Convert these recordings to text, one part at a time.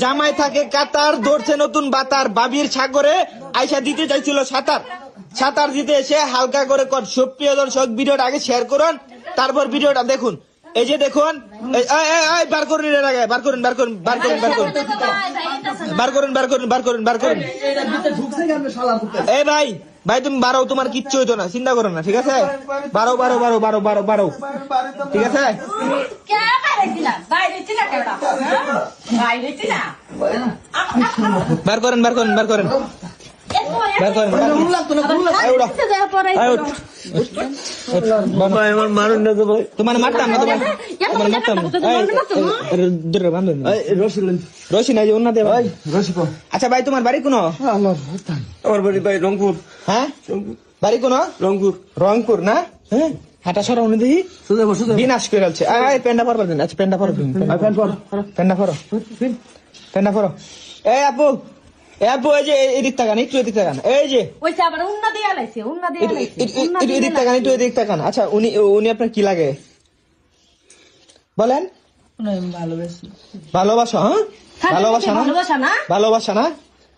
জামাই থাকে কাতার, ধরছে নতুন বাতার, বাবির সাগরে আইসা দিতে চাইছিল সাঁতার, সাঁতার দিতে এসে হালকা করে কর। সুপ্রিয় দর্শক, ভিডিওটা আগে শেয়ার করুন, তারপর ভিডিওটা দেখুন। এই যে দেখুন, বার করুন, এর আগে বার করুন, বার করুন, বার করুন, বার করুন, বার করুন, বার করুন, বার করুন, বার করুন। এই ভাই, ভাই তুমি বারো, তোমার কিচ্ছু হইতো না, চিন্তা করো না, ঠিক আছে? বারো বারো বারো বারো বারো বারো, ঠিক আছে? বার করেন, বার করেন, বার করেন, বার করেন। তোমার মারতাম না, তোমার মারতাম না। রশি নাই অন্য দে ভাই, রশি। আচ্ছা ভাই, তোমার বাড়ি কোন? আমার বাড়ি ভাই রংপুর। হ্যাঁ, বাড়ি কোন? রংপুর। রংপুর না? হ্যাঁ, হাঁটা সরা উনি দেখি বিনাশ করে আছে। পেন্ডা পরবার দিন। আচ্ছা পেন্ডা পরো, পেন্ডা পরো, পেন্ডা পরো। এই আপু, এই আপু, এই যে এদিক তাকান, একটু এদিক তাকান। এই যে এদিক তাকান, একটু এদিক তাকান। আচ্ছা উনি আপনার কি লাগে বলেন? ভালোবাসা? হ্যাঁ, ভালোবাসা না, ভালোবাসা না।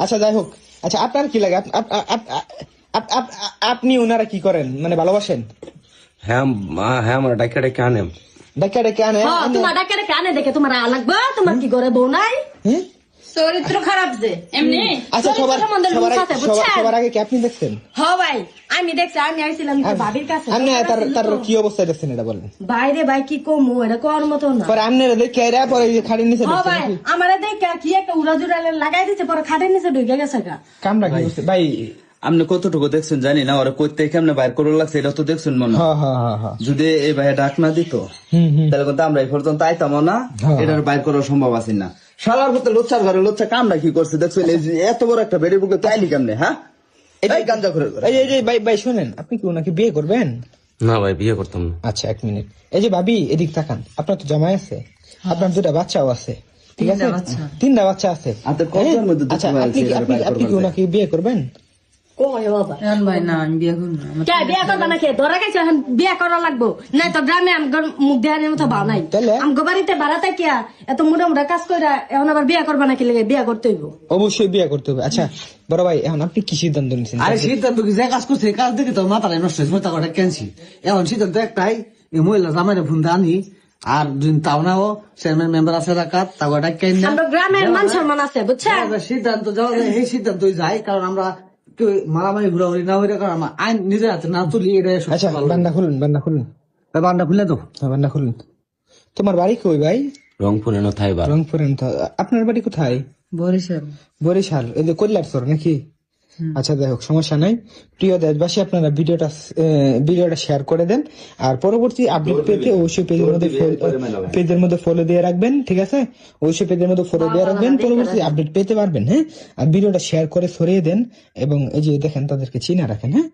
আচ্ছা যাই হোক, আচ্ছা আপনার কি লাগে? আপনি ওনারা কি করেন, মানে ভালোবাসেন? হ্যাঁ হ্যাঁ, আমার ডাক্তার ডেকে আনে, ডাক্তার ডেকে আনে। তোমার ডাক্তার ডেকে আনে দেখে তোমার লাগবে? তোমার কি করে বউ নাই? চরিত্র খারাপ যে এমনি। আচ্ছা সবার আগে কি আপনি দেখছেন? হ্যাঁ ভাই, আমি দেখছি। আমি আইছিলাম ভাবির কাছে। আপনি তার কি অবস্থায় দেখছেন এটা বলেন? ভাই রে ভাই, কি কমু, এটা কর মতো না। পরে আপনারা দেখে এরা পরে খাটের নিচে হ্যাঁ ভাই, আমারে দেখে কি একটা উড়াজুড়া লাগাই দিচ্ছে, পরে খাটের নিচে ঢুকে গেছে গা। কামড়া কি করছে ভাই? আপনি কতটুকু দেখছেন জানি না, ওরা কই থেকে কেমনে বাইর করে লাগছে এটা তো দেখছেন মনে হয়। যদি এই ভাই ডাক না দিত তাহলে কিন্তু আমরা এই পর্যন্ত আইতাম না, এটার বাইর করা সম্ভব আছে না। শালার করতে লোচ্ছার ঘরে লোচ্ছা কামড়া কি করছে দেখছেন? এত বড় একটা বেড়ে বুকে তাইলি কেমনে? হ্যাঁ, এটাই গাঞ্জা করে। এই যে ভাই শুনেন, আপনি কি ওনাকে বিয়ে করবেন? না ভাই, বিয়ে করতাম না। আচ্ছা এক মিনিট। এই যে ভাবি, এদিক তাকান। আপনার তো জামাই আছে, আপনার দুটা বাচ্চাও আছে, ঠিক আছে? তিনটা বাচ্চা আছে। আচ্ছা আপনি কি ওনাকে বিয়ে করবেন? বিয়া করা লাগবো না তো গ্রামে মুখ দেওয়ার মতো ভাও নাই। আমগো বাড়িতে ভাড়াতে কিয়া এত মোটা মোটা কাজ করে এখন আবার বিয়া করবা নাকি? লেগে বিয়া করতে হইব, অবশ্যই বিয়া করতে হবে। আচ্ছা বড় ভাই, এখন আপনি কি সিদ্ধান্ত নিচ্ছেন? আরে সিদ্ধান্ত কি, যে কাজ করছে কাজ দেখে তো মাথায় নষ্ট হয়েছে, মাথা কটা কেনছি। এখন সিদ্ধান্ত একটাই, এই মহিলা জামাইরে ফোন আনি, আর যদি তাও না ও চেয়ারম্যান মেম্বার আছে রাখাত তাও গ্রামের মান সম্মান আছে, বুঝছেন? সিদ্ধান্ত যাওয়া এই সিদ্ধান্তই যায়, কারণ আমরা মারামারি ঘুরাঘুরি না হইলে, কারণ আমার আইন নিজের হাতে না তুলি। আচ্ছা বান্ডা খুলুন, বান্ডা খুলুন, বান্ডা খুলে তো বান্ডা খুলুন। তোমার বাড়ি কই ভাই? রংপুরে না থাই? রংপুরে। আপনার বাড়ি কোথায়? বরিশাল। বরিশাল, এই যে কল্যাণচর নাকি? আচ্ছা যাই হোক, সমস্যা নাই। প্রিয় দেশবাসী, আপনারা ভিডিওটা শেয়ার করে দেন, আর পরবর্তী আপডেট পেতে অবশ্যই পেজের মধ্যে ফলো দিয়ে রাখবেন, ঠিক আছে? অবশ্যই পেজের মধ্যে ফলো দিয়ে রাখবেন, পরবর্তী আপডেট পেতে পারবেন। হ্যাঁ, আর ভিডিওটা শেয়ার করে ছড়িয়ে দেন, এবং এই যে দেখেন তাদেরকে চিনা রাখেন। হ্যাঁ,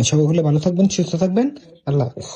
সবাই হলে ভালো থাকবেন, সুস্থ থাকবেন। আল্লাহ হাফেজ।